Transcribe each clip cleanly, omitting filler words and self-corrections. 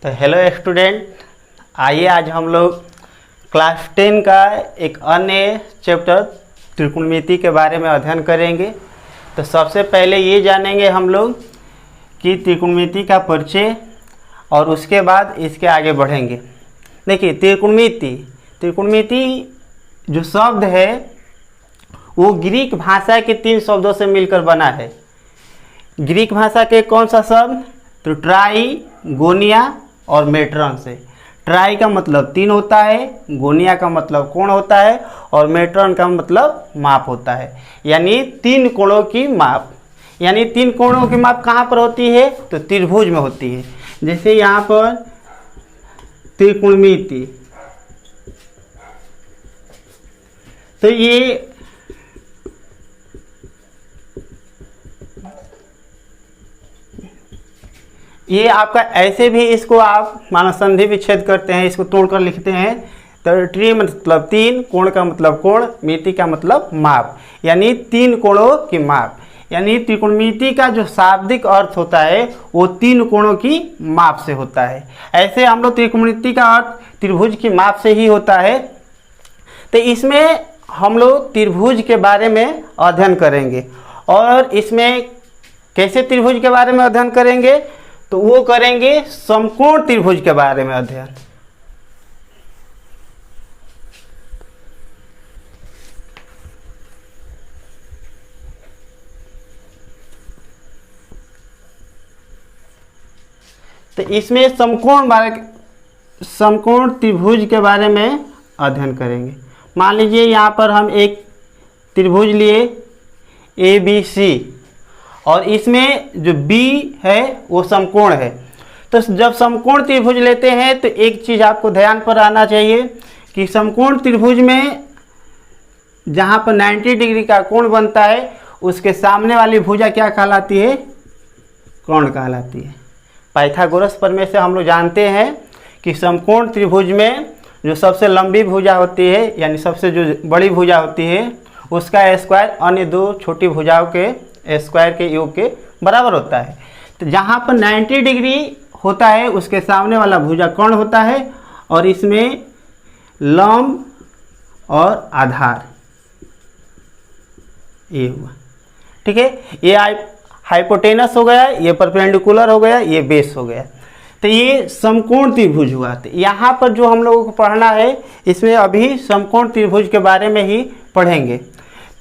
तो hello student, आइए आज हम लोग क्लास 10 का एक अन्य चैप्टर त्रिकोणमिति के बारे में अध्ययन करेंगे। तो सबसे पहले ये जानेंगे हम लोग कि त्रिकोणमिति का परिचय और उसके बाद इसके आगे बढ़ेंगे। देखिए, त्रिकोणमिति जो शब्द है वो ग्रीक भाषा के 3 शब्दों से मिलकर बना है। ग्रीक भाषा के कौन सा शब्द? तो ट्राई, गोनिया और मेट्रन से। ट्राई का मतलब 3 होता है, गोनिया का मतलब कोण होता है और मेट्रन का मतलब माप होता है, यानी 3 कोणों की माप। यानी 3 कोणों की माप कहाँ पर होती है? तो त्रिभुज में होती है। जैसे यहाँ पर त्रिकोणमिति, तो ये आपका ऐसे भी इसको आप माना संधि विच्छेद करते हैं, इसको तोड़कर लिखते हैं। तो ट्री मतलब 3, कोण का मतलब कोण, मिति का मतलब माप, यानी 3 कोणों की माप। यानी त्रिकोणमिति का जो शाब्दिक अर्थ होता है वो 3 कोणों की माप से होता है। ऐसे हम लोग त्रिकोणमिति का अर्थ त्रिभुज की माप से ही होता है। तो इसमें हम लोग त्रिभुज के बारे में अध्ययन करेंगे। और इसमें कैसे त्रिभुज के बारे में अध्ययन करेंगे? तो वो करेंगे समकोण त्रिभुज के बारे में अध्ययन। तो इसमें समकोण त्रिभुज के बारे में अध्ययन करेंगे। मान लीजिए यहाँ पर हम एक त्रिभुज लिए ABC और इसमें जो B है वो समकोण है। तो जब समकोण त्रिभुज लेते हैं तो एक चीज़ आपको ध्यान पर आना चाहिए कि समकोण त्रिभुज में जहाँ पर 90 डिग्री का कोण बनता है उसके सामने वाली भुजा क्या कहलाती है? कोण कहलाती है। पाइथागोरस प्रमेय से हम लोग जानते हैं कि समकोण त्रिभुज में जो सबसे लंबी भुजा होती है, यानी सबसे जो बड़ी भुजा होती है, उसका स्क्वायर अन्य 2 छोटी भुजाओं के स्क्वायर के योग के बराबर होता है। तो जहाँ पर 90 डिग्री होता है उसके सामने वाला भुजा कोण होता है और इसमें लंब और आधार ये हुआ। ठीक है, ये हाइपोटेनस हो गया, ये परपेंडिकुलर हो गया, ये बेस हो गया। तो ये समकोण त्रिभुज हुआ। तो यहाँ पर जो हम लोगों को पढ़ना है इसमें अभी समकोण त्रिभुज के बारे में ही पढ़ेंगे।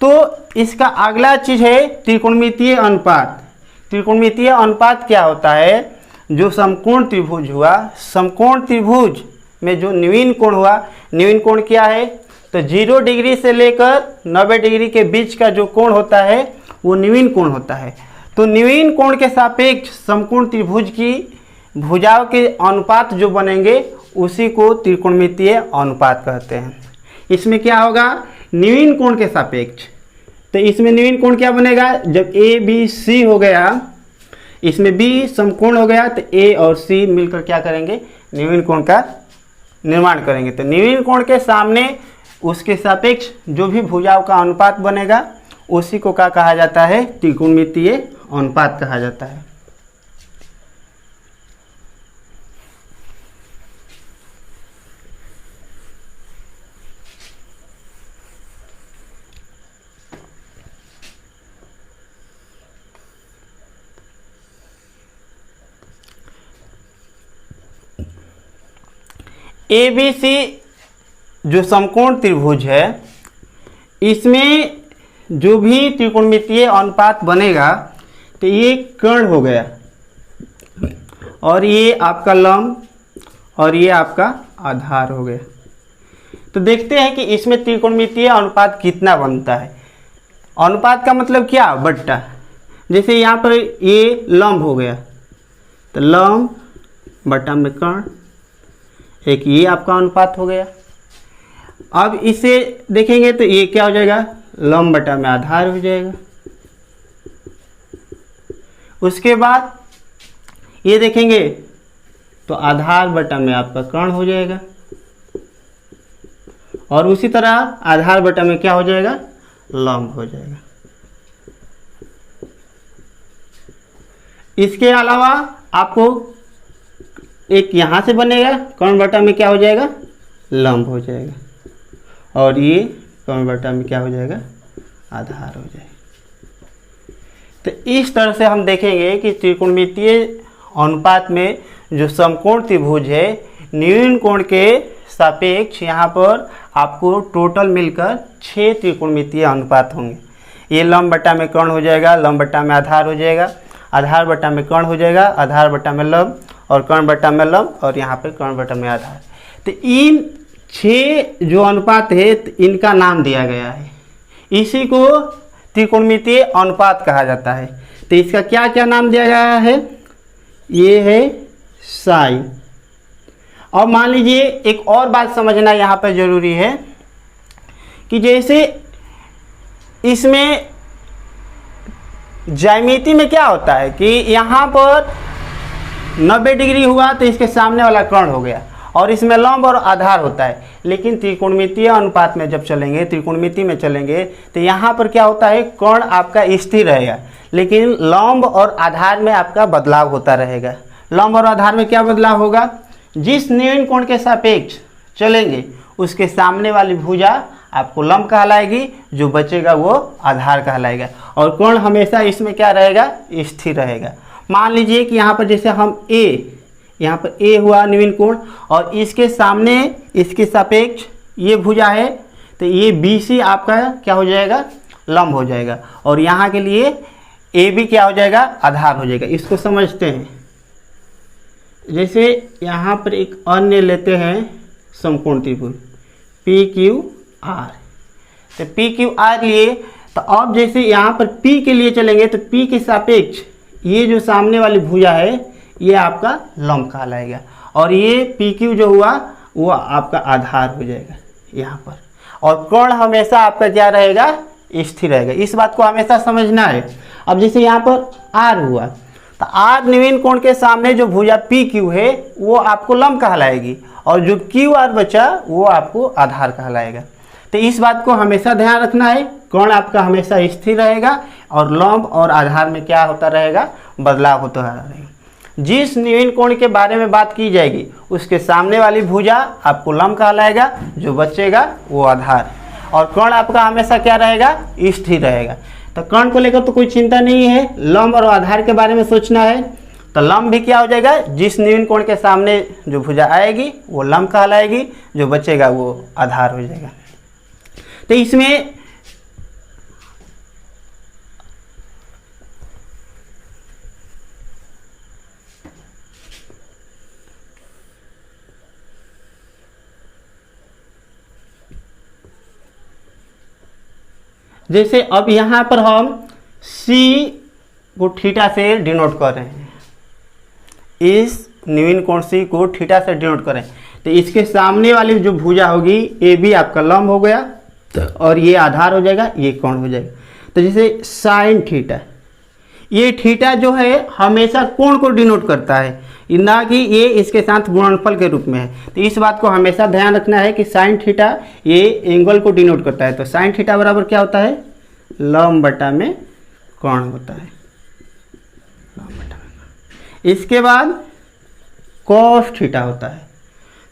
तो इसका अगला चीज़ है त्रिकोणमितीय अनुपात। त्रिकोणमितीय अनुपात क्या होता है? जो समकोण त्रिभुज हुआ, समकोण त्रिभुज में जो न्यून कोण हुआ, न्यून कोण क्या है? तो 0 डिग्री से लेकर 90 डिग्री के बीच का जो कोण होता है वो न्यून कोण होता है। तो न्यून कोण के सापेक्ष समकोण त्रिभुज की भुजाओं के अनुपात जो बनेंगे उसी को त्रिकोणमितीय अनुपात कहते हैं। इसमें क्या होगा? न्यून कोण के सापेक्ष। तो इसमें न्यून कोण क्या बनेगा? जब ABC हो गया, इसमें B समकोण हो गया, तो A और C मिलकर क्या करेंगे? न्यून कोण का निर्माण करेंगे। तो न्यून कोण के सामने उसके सापेक्ष जो भी भुजाओं का अनुपात बनेगा उसी को क्या कहा जाता है? त्रिकोणमितीय अनुपात कहा जाता है। ABC जो समकोण त्रिभुज है इसमें जो भी त्रिकोणमितीय अनुपात बनेगा तो ये कर्ण हो गया और ये आपका लंब और ये आपका आधार हो गया। तो देखते हैं कि इसमें त्रिकोणमितीय अनुपात कितना बनता है। अनुपात का मतलब क्या? बट्टा। जैसे यहाँ पर ये लंब हो गया तो लंब बट्टा में कर्ण, एक ये आपका अनुपात हो गया। अब इसे देखेंगे तो ये क्या हो जाएगा? लंब बटा में आधार हो जाएगा। उसके बाद ये देखेंगे तो आधार बटा में आपका कर्ण हो जाएगा और उसी तरह आधार बटा में क्या हो जाएगा? लंब हो जाएगा। इसके अलावा आपको एक यहाँ से बनेगा, कर्ण बटा में क्या हो जाएगा, लंब हो जाएगा, और ये कर्ण बटा में क्या हो जाएगा, आधार हो जाएगा। तो इस तरह से हम देखेंगे कि त्रिकोणमितीय अनुपात में जो समकोण त्रिभुज है, न्यून कोण के सापेक्ष यहाँ पर आपको टोटल मिलकर 6 त्रिकोणमितीय अनुपात होंगे। ये लंब बटा में कर्ण हो जाएगा, लंब बटा में आधार हो जाएगा, आधार बटा में कर्ण हो जाएगा, आधार बटा में लंब, और कर्ण बटा में लंब, और यहाँ पे कर्ण बटा में आधार। तो इन 6 जो अनुपात है इनका नाम दिया गया है, इसी को त्रिकोणमितीय अनुपात कहा जाता है। तो इसका क्या क्या नाम दिया गया है, ये है साइन। और मान लीजिए एक और बात समझना यहाँ पर जरूरी है कि जैसे इसमें ज्यामिति में क्या होता है कि यहाँ पर 90 डिग्री हुआ तो इसके सामने वाला कर्ण हो गया, और इसमें लंब और आधार होता है। लेकिन त्रिकोणमितीय अनुपात में जब चलेंगे, त्रिकोणमिति में चलेंगे, तो यहाँ पर क्या होता है, कर्ण आपका स्थिर रहेगा, लेकिन लंब और आधार में आपका बदलाव होता रहेगा। लंब और आधार में क्या बदलाव होगा, जिस न्यून कोण के सापेक्ष चलेंगे उसके सामने वाली भुजा आपको लंब कहलाएगी, जो बचेगा वो आधार कहलाएगा, और कोण हमेशा इसमें क्या रहेगा, स्थिर रहेगा। मान लीजिए कि यहाँ पर जैसे हम यहाँ पर ए हुआ न्यून कोण, और इसके सामने इसके सापेक्ष ये भुजा है, तो ये BC आपका क्या हो जाएगा, लंब हो जाएगा, और यहाँ के लिए AB क्या हो जाएगा, आधार हो जाएगा। इसको समझते हैं। जैसे यहाँ पर एक अन्य लेते हैं समकोण त्रिभुज PQR, तो PQR लिए, तो अब जैसे यहाँ पर P के लिए चलेंगे तो P के सापेक्ष ये जो सामने वाली भुजा है ये आपका लंब कहलाएगा, और ये PQ जो हुआ वो आपका आधार हो जाएगा यहाँ पर, और कोण हमेशा आपका क्या रहेगा, स्थिर रहेगा। इस बात को हमेशा समझना है। अब जैसे यहाँ पर R हुआ, तो R न्यून कोण के सामने जो भुजा PQ है वो आपको लंब कहलाएगी, और जो QR बचा वो आपको आधार कहलाएगा। तो इस बात को हमेशा ध्यान रखना है, कोण आपका हमेशा स्थिर रहेगा, और लंब और आधार में क्या होता रहेगा, बदलाव होता रहेगा। जिस न्यून कोण के बारे में बात की जाएगी उसके सामने वाली भुजा आपको लंब कहलाएगा, जो बचेगा वो आधार, और कोण आपका हमेशा क्या रहेगा, स्थिर रहेगा। तो कोण को लेकर तो कोई चिंता नहीं है, लंब और आधार के बारे में सोचना है। तो लंब भी क्या हो जाएगा, जिस न्यून कोण के सामने जो भुजा आएगी वो लंब कहलाएगी, जो बचेगा वो आधार हो जाएगा। तो इसमें जैसे अब यहाँ पर हम C को थीटा से डिनोट कर रहे हैं, इस न्यून कोण C को थीटा से डिनोट करें, तो इसके सामने वाली जो भुजा होगी AB आपका लंब हो गया, और ये आधार हो जाएगा, ये कोण हो जाएगा। तो जैसे साइन थीटा, ये थीटा जो है हमेशा कोण को डिनोट करता है, ना कि ये इसके साथ गुणनफल के रूप में है। तो इस बात को हमेशा ध्यान रखना है कि साइन थीटा ये एंगल को डिनोट करता है। तो साइन थीटा बराबर क्या होता है, लंब बटा में कोण होता है, लंब बटा में। इसके बाद कॉस थीटा होता है,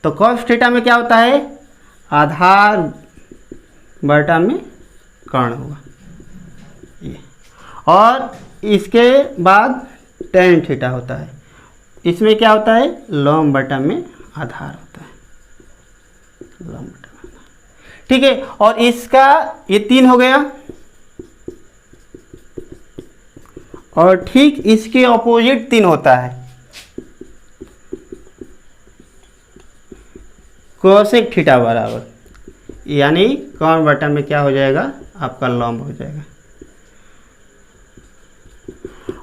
तो कॉस थीटा में क्या होता है, आधार बटा में कोण होगा ये, और इसके बाद टेन थीटा होता है, इसमें क्या होता है, लंब बटा में आधार होता है, लंब बटा में आधार। ठीक है, और इसका ये 3 हो गया, और ठीक इसके ऑपोजिट 3 होता है, कोसेक थीटा बराबर, यानी कोण बटा में क्या हो जाएगा, आपका लंब हो जाएगा।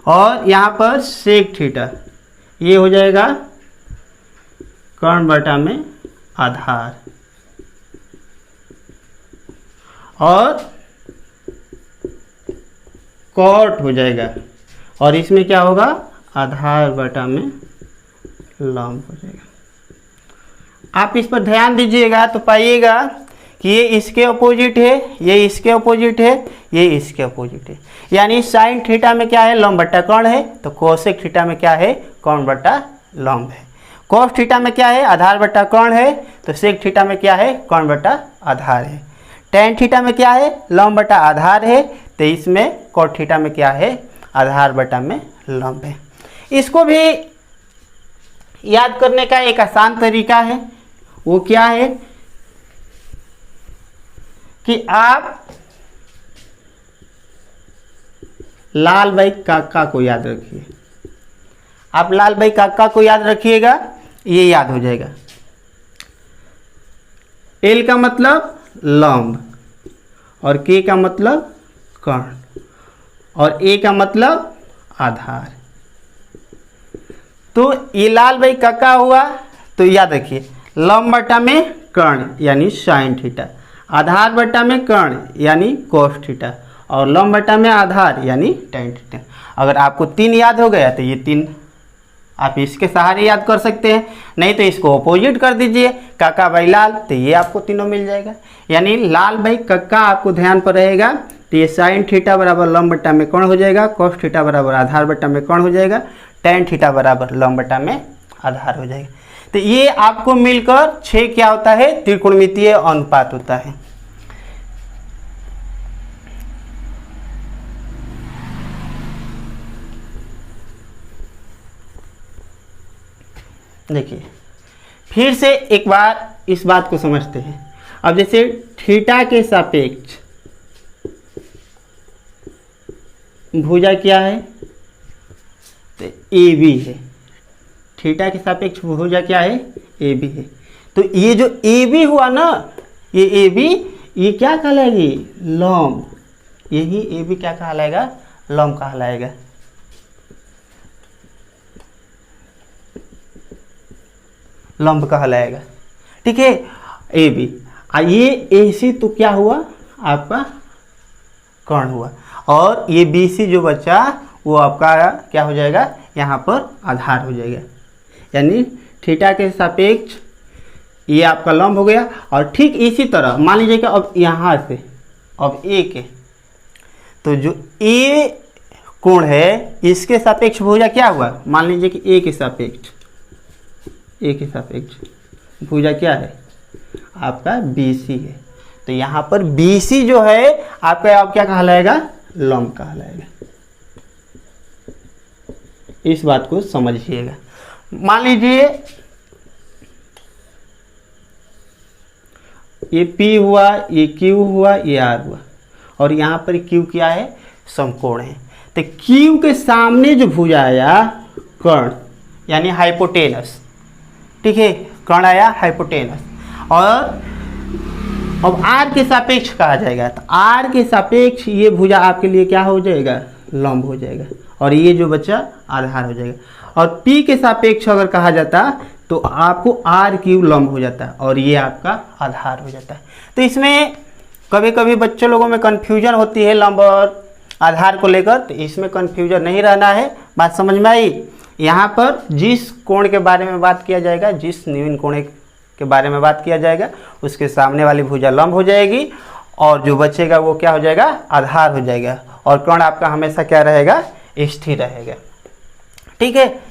और यहाँ पर सेक थीटा ये हो जाएगा कोण बटा में आधार, और कॉट हो जाएगा, और इसमें क्या होगा, आधार बटा में लंब हो जाएगा। आप इस पर ध्यान दीजिएगा तो पाइएगा कि ये इसके अपोजिट है, ये इसके अपोजिट है, ये इसके अपोजिट है। यानी साइन थीटा में क्या है, लंब बटा कोण है, तो कोसेक थीटा में क्या है, कोण बटा लंब है। कॉस थीटा में क्या है, आधार बटा कर्ण है, तो सेक थीटा में क्या है, कर्ण बटा आधार है। टेन थीटा में क्या है, लंब बटा आधार है, तो इसमें कॉट थीटा में क्या है, आधार बटा में लंब है। इसको भी याद करने का एक आसान तरीका है, वो क्या है कि आप लाल बाई काका को याद रखिए। आप लाल बाई काका को याद रखिएगा, ये याद हो जाएगा। एल का मतलब लंब और के का मतलब कर्ण और ए का मतलब आधार। तो ये लाल बाई काका हुआ, तो याद रखिए लंब बटा में कर्ण यानी साइन थीटा, आधार बटा में कर्ण यानी कोस थीटा और लंब बटा में आधार यानी टेन थीटा। अगर आपको 3 याद हो गया तो ये 3 आप इसके सहारे याद कर सकते हैं, नहीं तो इसको अपोजिट कर दीजिए, काका बाई लाल, तो ये आपको तीनों मिल जाएगा। यानी लाल बाई कक्का आपको ध्यान पर रहेगा, तो ये साइन थीटा बराबर लंब बटा में कर्ण हो जाएगा, कॉस थीटा बराबर आधार बटा में कर्ण हो जाएगा, टेन थीटा बराबर लंब बटा में आधार हो जाएगा। तो ये आपको मिलकर 6 क्या होता है, त्रिकोणमितीय अनुपात होता है। देखिए फिर से एक बार इस बात को समझते हैं। अब जैसे थीटा के सापेक्ष भुजा क्या है, तो ए बी है। थीटा के सापेक्ष भुजा क्या है, ए बी है। तो ये जो ए बी हुआ ना, ये ए बी, ये क्या कहलाएगी, लंब। यही ए बी क्या कहलाएगा, लंब कहलाएगा। लंब कहलाएगा, ठीक है, ए बी। ये ए सी तो क्या हुआ, आपका कर्ण हुआ, और ये बी सी जो बचा वो आपका क्या हो जाएगा, यहाँ पर आधार हो जाएगा। यानी थीटा के सापेक्ष ये आपका लंब हो गया। और ठीक इसी तरह मान लीजिए कि अब यहाँ से अब ए के, तो जो ए कोण है इसके सापेक्ष भुजा क्या हुआ, मान लीजिए कि ए के सापेक्ष भुजा क्या है, आपका BC है। तो यहाँ पर BC जो है आपका अब क्या कहलाएगा, लंब कहलाएगा। इस बात को समझिएगा। मान लीजिए ये P हुआ, ये Q हुआ, ये R हुआ, और यहाँ पर Q क्या है, समकोण है। तो Q के सामने जो भुजा आया कर्ण यानी हाइपोटेनस, ठीक है, कर्ण आया हाइपोटेनस, और अब R के सापेक्ष कहा जाएगा, तो R के सापेक्ष ये भुजा आपके लिए क्या हो जाएगा, लंब हो जाएगा, और ये जो बच्चा आधार हो जाएगा। और P के सापेक्ष अगर कहा जाता तो आपको R क्यूब लंब हो जाता और ये आपका आधार हो जाता है। तो इसमें कभी कभी बच्चों लोगों में कन्फ्यूजन होती है लंब और आधार को लेकर, तो इसमें कन्फ्यूजन नहीं रहना है। बात समझ में आई। यहाँ पर जिस कोण के बारे में बात किया जाएगा, जिस न्यून कोण के बारे में बात किया जाएगा, उसके सामने वाली भुजा लंब हो जाएगी और जो बचेगा वो क्या हो जाएगा, आधार हो जाएगा, और कोण आपका हमेशा क्या रहेगा, स्थिर रहेगा। ठीक है,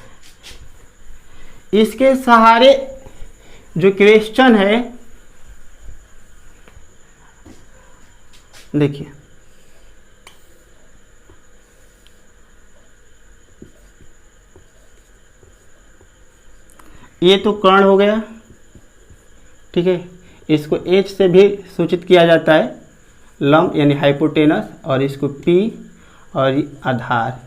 इसके सहारे जो क्वेश्चन है, देखिए ये तो कर्ण हो गया, ठीक है, इसको H से भी सूचित किया जाता है, लंब यानी हाइपोटेनस, और इसको P और आधार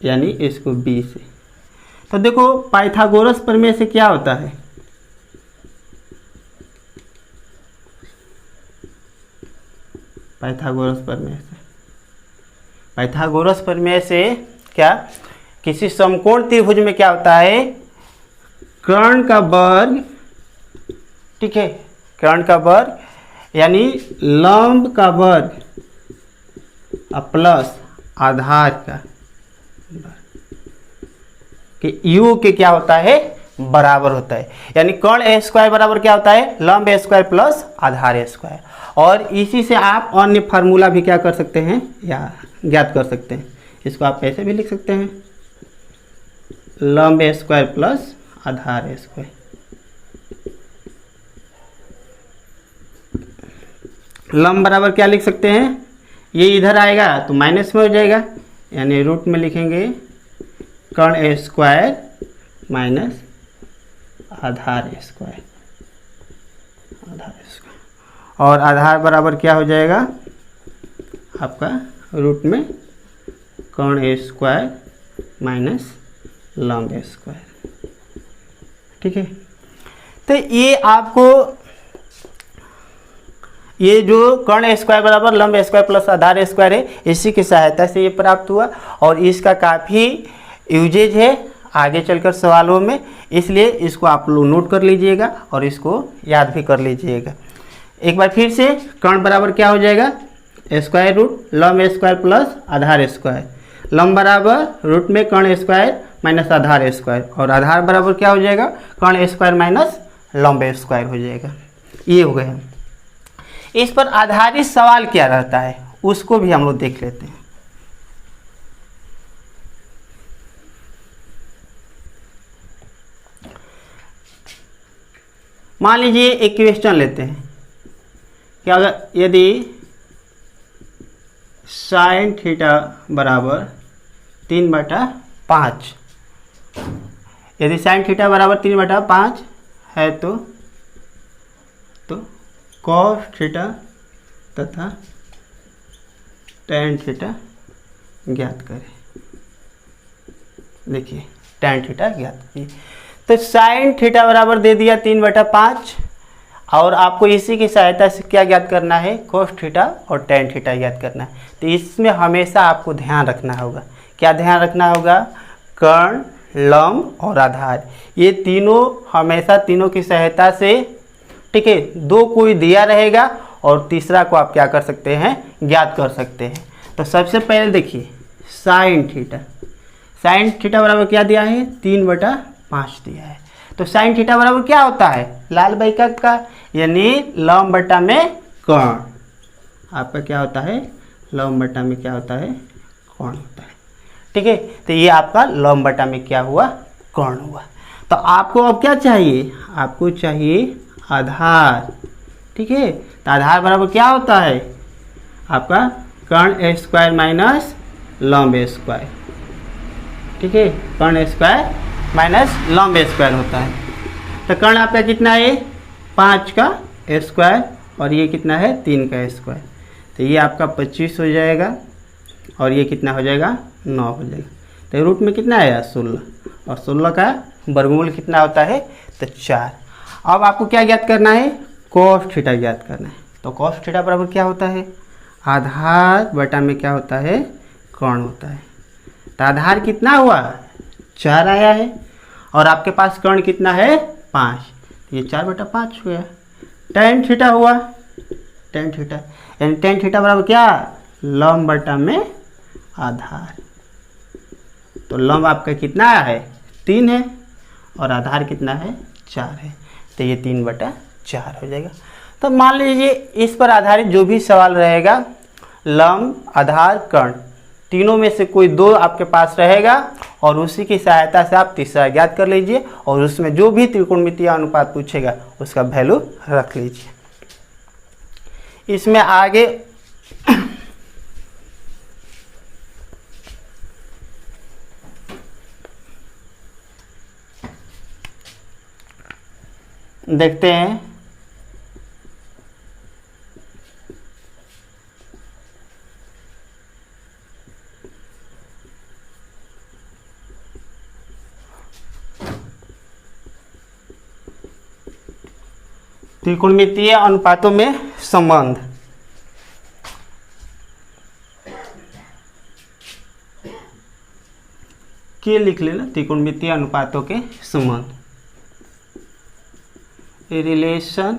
यानी इसको B से। तो देखो पाइथागोरस प्रमेय से क्या होता है, पाइथागोरस प्रमेय से क्या, किसी समकोण त्रिभुज में क्या होता है, कर्ण का वर्ग, ठीक है, कर्ण का वर्ग यानी लंब का वर्ग प्लस आधार का कि u के क्या होता है, बराबर होता है। यानी कर्ण ए स्क्वायर बराबर क्या होता है, लंब ए स्क्वायर प्लस आधार ए स्क्वायर। और इसी से आप अन्य फार्मूला भी क्या कर सकते हैं, या ज्ञात कर सकते हैं। इसको आप ऐसे भी लिख सकते हैं, लंब स्क्वायर प्लस आधार स्क्वायर। लंब बराबर क्या लिख सकते हैं, ये इधर आएगा तो माइनस में हो जाएगा, यानी रूट में लिखेंगे कर्ण स्क्वायर माइनस आधार स्क्वायर, और आधार बराबर क्या हो जाएगा आपका रूट में कर्ण स्क्वायर माइनस लंब स्क्वायर। ठीक है, तो ये आपको ये जो कर्ण स्क्वायर बराबर लंब स्क्वायर प्लस आधार स्क्वायर है, इसी की सहायता से ये प्राप्त हुआ, और इसका काफ़ी यूजेज है आगे चलकर सवालों में, इसलिए इसको आप लोग नोट कर लीजिएगा और इसको याद भी कर लीजिएगा। एक बार फिर से कर्ण बराबर क्या हो जाएगा, स्क्वायर रूट लंब स्क्वायर प्लस आधार स्क्वायर, लंब बराबर रूट में कर्ण स्क्वायर माइनस आधार स्क्वायर, और आधार बराबर क्या हो जाएगा कर्ण स्क्वायर माइनस लंब स्क्वायर हो जाएगा। ये हो गया। इस पर आधारित सवाल क्या रहता है उसको भी हम लोग देख लेते हैं। मान लीजिए एक क्वेश्चन लेते हैं कि अगर यदि साइन थीटा बराबर 3/5, यदि साइन थीटा बराबर 3/5 है तो कॉस थीटा तथा टैन थीटा ज्ञात करें। देखिए टैन थीटा ज्ञात कीजिए, तो साइन थीटा बराबर दे दिया 3/5, और आपको इसी की सहायता से क्या ज्ञात करना है, कॉस थीटा और टैन थीटा ज्ञात करना है। तो इसमें हमेशा आपको ध्यान रखना होगा, क्या ध्यान रखना होगा, कर्ण लंब और आधार, ये तीनों हमेशा तीनों की सहायता से, ठीक है, दो कोई दिया रहेगा और तीसरा को आप क्या कर सकते हैं, ज्ञात कर सकते हैं। तो सबसे पहले देखिए साइन थीटा बराबर क्या दिया है, 3/5 दिया है। तो साइन थीटा बराबर क्या होता है, लाल बैकक का, यानी लंब बटा में कर्ण, आपका क्या होता है, लंब बटा में क्या होता है, कर्ण होता है। ठीक है, तो ये आपका लंब बटा में क्या हुआ, कर्ण हुआ। तो आपको अब क्या चाहिए, आपको चाहिए आधार। ठीक है, तो आधार बराबर क्या होता है आपका कर्ण स्क्वायर माइनस लंब स्क्वायर। ठीक है, कर्ण स्क्वायर माइनस लंब स्क्वायर होता है। तो कर्ण आपका कितना है, 5 का स्क्वायर, और ये कितना है, 3 का स्क्वायर। तो ये आपका 25 हो जाएगा, और ये कितना हो जाएगा, 9 हो जाएगा। तो रूट में कितना आया, 16, और 16 का वर्गमूल कितना होता है, तो 4। अब आपको क्या ज्ञात करना है, कॉस थीटा ज्ञात करना है। तो कॉस थीटा बराबर क्या होता है, आधार बटा में क्या होता है, कर्ण होता है। तो आधार कितना हुआ, 4 आया है, और आपके पास कर्ण कितना है, 5, ये 4/5 हुआ। टैन थीटा हुआ, टैन थीटा यानी टैन थीटा बराबर क्या, लंब बटा में आधार। तो लंब आपका कितना है, 3 है, और आधार कितना है, 4 है। तो ये 3/4 हो जाएगा। तो मान लीजिए इस पर आधारित जो भी सवाल रहेगा, लंब आधार कर्ण तीनों में से कोई 2 आपके पास रहेगा, और उसी की सहायता से आप तीसरा ज्ञात कर लीजिए, और उसमें जो भी त्रिकोणमितीय अनुपात पूछेगा उसका वैल्यू रख लीजिए। इसमें आगे देखते हैं। त्रिकोणमितीय अनुपातों में संबंध। के लिख लेना, त्रिकोणमितीय अनुपातों के संबंध, a relation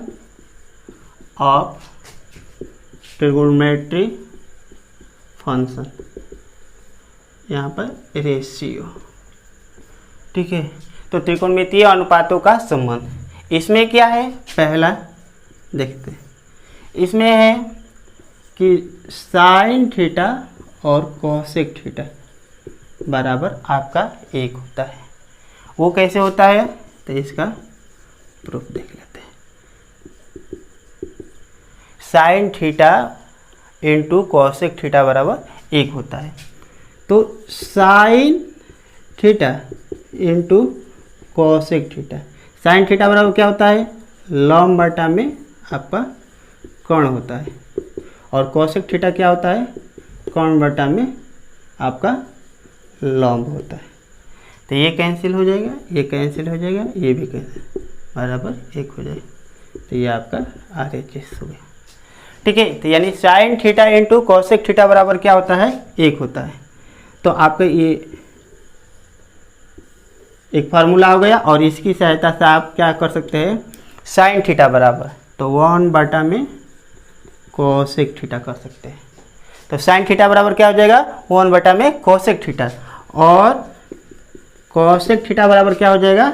of trigonometry function, यहाँ पर रेशियो। ठीक है, तो त्रिकोणमितीय अनुपातों का संबंध, इसमें क्या है, पहला देखते हैं, इसमें है कि साइन थीटा और कोसेक थीटा बराबर आपका 1 होता है। वो कैसे होता है, तो इसका प्रूफ देख लेते हैं। Sine theta into cosec theta बराबर 1 होता है। तो sine theta into cosec theta, sine theta बराबर क्या होता है, लॉम बटा में आपका कर्ण होता है, और कॉसेक थीटा क्या होता है, कर्ण बटा में आपका लॉम्ब होता है। तो ये कैंसिल हो जाएगा, ये कैंसिल हो जाएगा, ये भी कैंसिल, बराबर 1 हो जाएगा। तो ये आपका RHS हो गया। ठीक है, तो यानी sine theta into cosec theta बराबर क्या होता है, 1 होता है। तो आपका ये एक फार्मूला हो गया, और इसकी सहायता से आप क्या कर सकते हैं, साइन थीटा बराबर तो 1 बटा में कोसेक थीटा कर सकते हैं। तो साइन थीटा बराबर क्या हो जाएगा, 1 बटा में कोसेक थीटा, और कोसेक थीटा बराबर क्या हो जाएगा,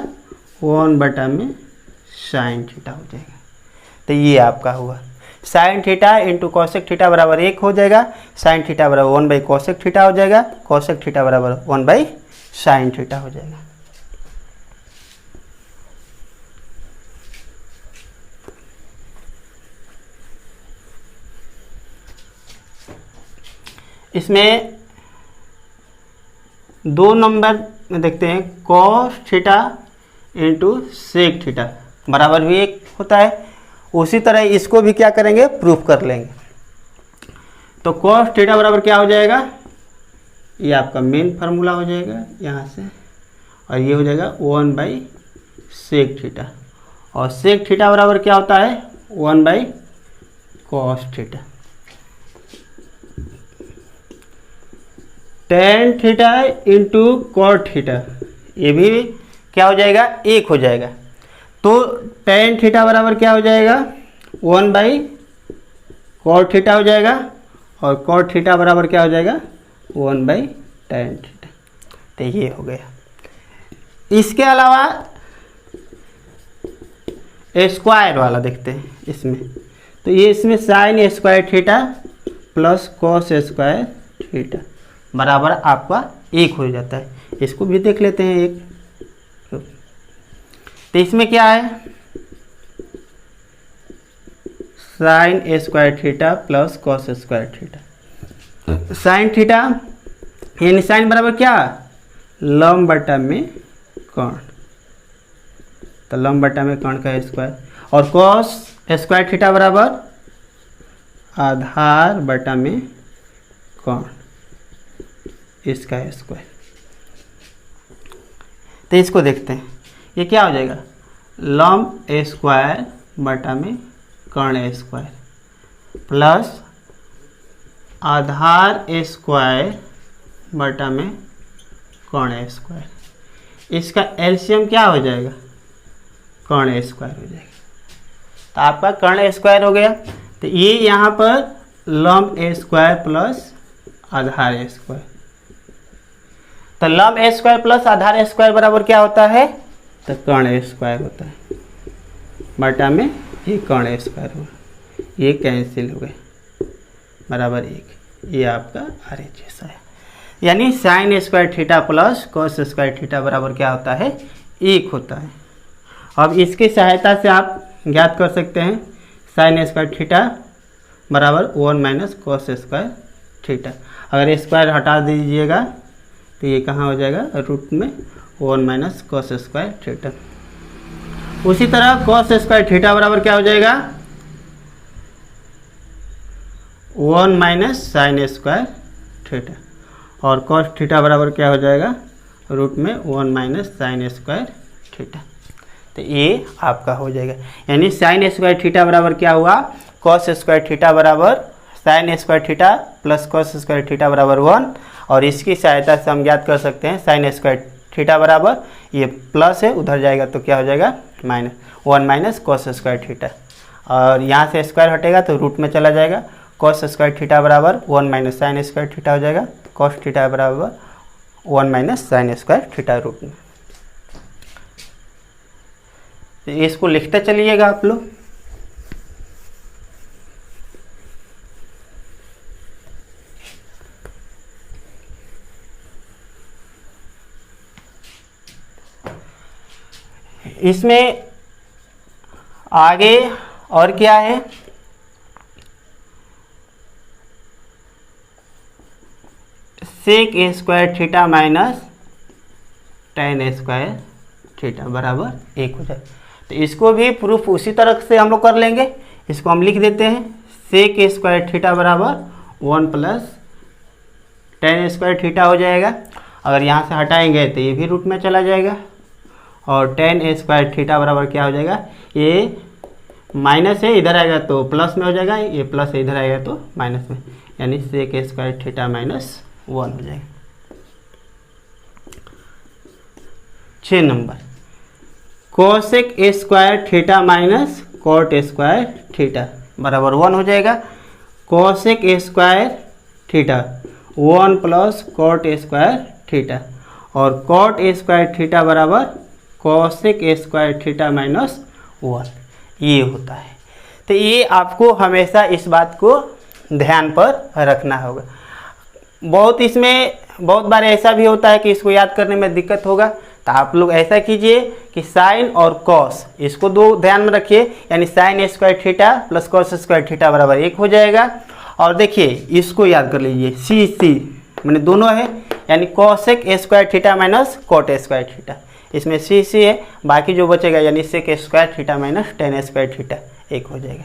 1 बटा में साइन थीटा हो जाएगा। तो ये आपका हुआ sine theta into cosec theta बराबर 1 हो जाएगा, साइन थीटा बराबर 1 बाई कोसेक थीटा हो जाएगा, कोसेक थीटा बराबर 1 बाई साइन थीटा हो जाएगा। इसमें 2 नंबर में देखते हैं, cos theta into sec theta बराबर भी 1 होता है। उसी तरह इसको भी क्या करेंगे, प्रूफ कर लेंगे। तो कॉस थीटा बराबर क्या हो जाएगा, ये आपका मेन फार्मूला हो जाएगा यहाँ से, और ये हो जाएगा 1 बाई सेक थीटा, और सेक थीटा बराबर क्या होता है, 1 by cos theta. Tan theta into cot theta, ये भी क्या हो जाएगा, 1 हो जाएगा। तो टेन थीटा बराबर क्या हो जाएगा, 1 बाई कॉट थीटा हो जाएगा, और कॉट थीटा बराबर क्या हो जाएगा, 1 बाई टेन थीटा। तो ये हो गया। इसके अलावा स्क्वायर वाला देखते हैं इसमें। तो ये इसमें sign square theta plus cos square theta बराबर आपका 1 हो जाता है। इसको भी देख लेते हैं एक। तो इसमें क्या है, sign square theta plus cos square theta. Sine theta यानी साइन बराबर क्या, लंब बटा में कर्ण, तो लंब बटा में कर्ण का स्क्वायर, और कॉस स्क्वायर थीटा बराबर आधार बटा में कर्ण इसका स्क्वायर। तो इसको देखते हैं, ये क्या हो जाएगा, लंब स्क्वायर बटा में कर्ण स्क्वायर प्लस आधार स्क्वायर बटा में कर्ण स्क्वायर। इसका एलसीएम क्या हो जाएगा, कर्ण स्क्वायर हो जाएगा। तो आपका कर्ण स्क्वायर हो गया। तो ये यहाँ पर लंब स्क्वायर प्लस आधार स्क्वायर, तो लंब स्क्वायर प्लस आधार स्क्वायर बराबर क्या होता है, तो कर्ण स्क्वायर होता है बटा में ये कर्ण स्क्वायर होगा, ये कैंसिल हो गए, बराबर 1। ये आपका RHS है। यानी sign square theta plus cos square theta बराबर क्या होता है, 1 होता है। अब इसकी सहायता से आप ज्ञात कर सकते हैं साइन स्क्वायर थीटा बराबर 1 माइनस कॉस स्क्वायर थीटा। अगर स्क्वायर हटा दीजिएगा तो ये कहाँ हो जाएगा, रूट में 1 माइनस कॉस स्क्वायर थीटा। उसी तरह कॉस स्क्वायर थीटा बराबर क्या हो जाएगा, 1 माइनस साइन स्क्वायर थीटा, और कॉस थीटा बराबर क्या हो जाएगा, रूट में 1 माइनस साइन स्क्वायर थीटा। तो ये आपका हो जाएगा। यानी साइन स्क्वायर थीटा बराबर क्या हुआ, कॉस स्क्वायर थीटा बराबर sign square theta plus cos square theta बराबर 1, और इसकी सहायता से हम ज्ञात कर सकते हैं साइन स्क्वायर थीटा बराबर, ये प्लस है उधर जाएगा तो क्या हो जाएगा, minus 1 minus cos square theta, और यहाँ से स्क्वायर हटेगा तो रूट में चला जाएगा। कॉस स्क्वायर थीटा बराबर 1 माइनस साइन स्क्वायर थीटा हो जाएगा, कॉस थीटा बराबर 1 minus sine square theta root में। तो इसको लिखते चलिएगा आप लोग। इसमें आगे और क्या है, सेक A square theta minus tan A square theta बराबर 1 हो जाए। तो इसको भी प्रूफ उसी तरह से हम लोग कर लेंगे। इसको हम लिख देते हैं, सेक ए स्क्वायर थीटा बराबर 1 plus ten A square theta हो जाएगा। अगर यहाँ से हटाएंगे तो ये भी रूट में चला जाएगा, और टेन ए स्क्वायर थीटा बराबर क्या हो जाएगा, ये माइनस है इधर आएगा तो प्लस में हो जाएगा, ये प्लस है इधर आएगा तो माइनस में, यानी sec A square theta minus 1 हो जाएगा। 6 number, cosec A square theta minus cot A square theta बराबर 1 हो जाएगा। Cosec A square theta 1 plus cot A square theta, और कॉट ए स्क्वायर थीटा बराबर cosec A square theta minus 1, ये होता है। तो ये आपको हमेशा इस बात को ध्यान पर रखना होगा। बहुत बार ऐसा भी होता है कि इसको याद करने में दिक्कत होगा, तो आप लोग ऐसा कीजिए कि साइन और कॉस इसको दो ध्यान में रखिए, यानी sine A square theta plus cos square theta बराबर 1 हो जाएगा। और देखिए इसको याद कर लीजिए, सी मैंने दोनों है, यानी cosec A square theta minus cot A square theta, इसमें सी है, बाकी जो बचेगा यानी sec A square theta minus tan A square theta 1 हो जाएगा।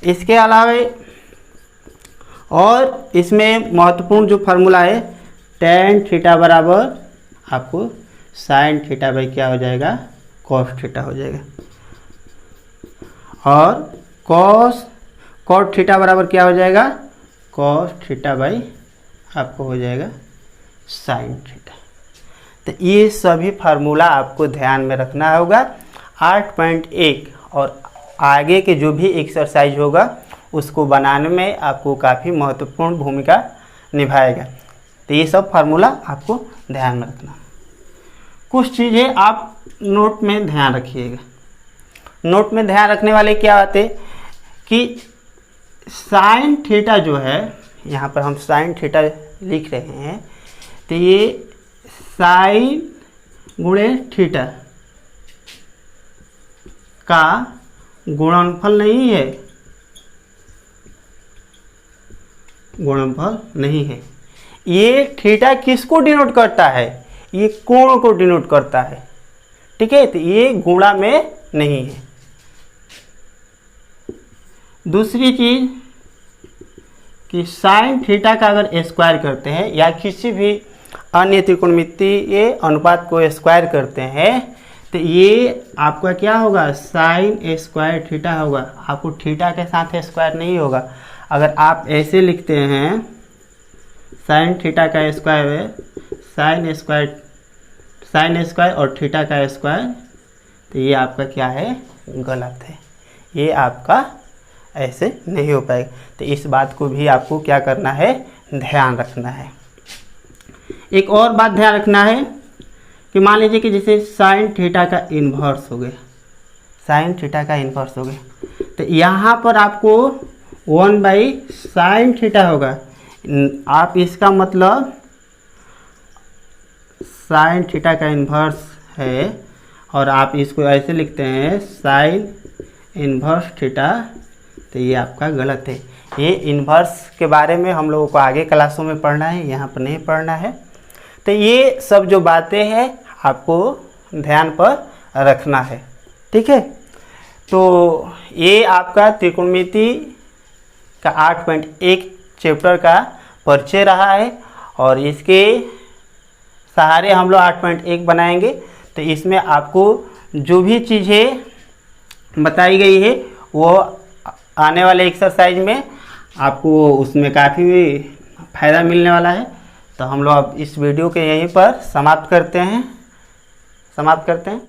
इसके अलावा और इसमें महत्वपूर्ण जो फार्मूला है, टेन थीटा बराबर आपको साइन थीटा बाई क्या हो जाएगा, कॉस थीटा हो जाएगा, और कॉट थीटा बराबर क्या हो जाएगा, कॉस थीटा बाई आपको हो जाएगा साइन थीटा। तो ये सभी फार्मूला आपको ध्यान में रखना होगा। 8.1 और आगे के जो भी एक्सरसाइज होगा उसको बनाने में आपको काफ़ी महत्वपूर्ण भूमिका निभाएगा। तो ये सब फार्मूला आपको ध्यान में रखना। कुछ चीज़ें आप नोट में ध्यान रखिएगा। नोट में ध्यान रखने वाले क्या आते कि साइन थीटा जो है, यहाँ पर हम साइन थीटा लिख रहे हैं, तो ये साइन गुणे थीटा का गुणनफल नहीं है, गुणनफल नहीं है। ये थीटा किसको डिनोट करता है, ये कोण को डिनोट करता है, ठीक है। तो ये गुणा में नहीं है। दूसरी चीज कि साइन थीटा का अगर स्क्वायर करते हैं या किसी भी अन्य त्रिकोणमितीय अनुपात को स्क्वायर करते हैं, तो ये आपका क्या होगा, साइन ए स्क्वायर थीटा होगा। आपको थीटा के साथ स्क्वायर नहीं होगा। अगर आप ऐसे लिखते हैं साइन थीटा का स्क्वायर है साइन स्क्वायर और थीटा का स्क्वायर, तो ये आपका क्या है, गलत है। ये आपका ऐसे नहीं हो पाएगा। तो इस बात को भी आपको क्या करना है, ध्यान रखना है। एक और बात ध्यान रखना है कि मान लीजिए कि जैसे साइन थीटा का इन्वर्स हो गया, साइन थीटा का इन्वर्स हो गया, तो यहाँ पर आपको 1/sin थीटा होगा। आप इसका मतलब साइन थीटा का इन्वर्स है और आप इसको ऐसे लिखते हैं साइन इन्वर्स थीटा, तो ये आपका गलत है। ये इन्वर्स के बारे में हम लोगों को आगे क्लासों में पढ़ना है, यहाँ पर नहीं पढ़ना है। तो ये सब जो बातें हैं आपको ध्यान पर रखना है, ठीक है। तो ये आपका त्रिकोणमिति का 8.1 चैप्टर का परिचय रहा है और इसके सहारे हम लोग 8.1 बनाएंगे। तो इसमें आपको जो भी चीज़ें बताई गई है वो आने वाले एक्सरसाइज में आपको उसमें काफ़ी फ़ायदा मिलने वाला है। तो हम लोग अब इस वीडियो के यहीं पर समाप्त करते हैं।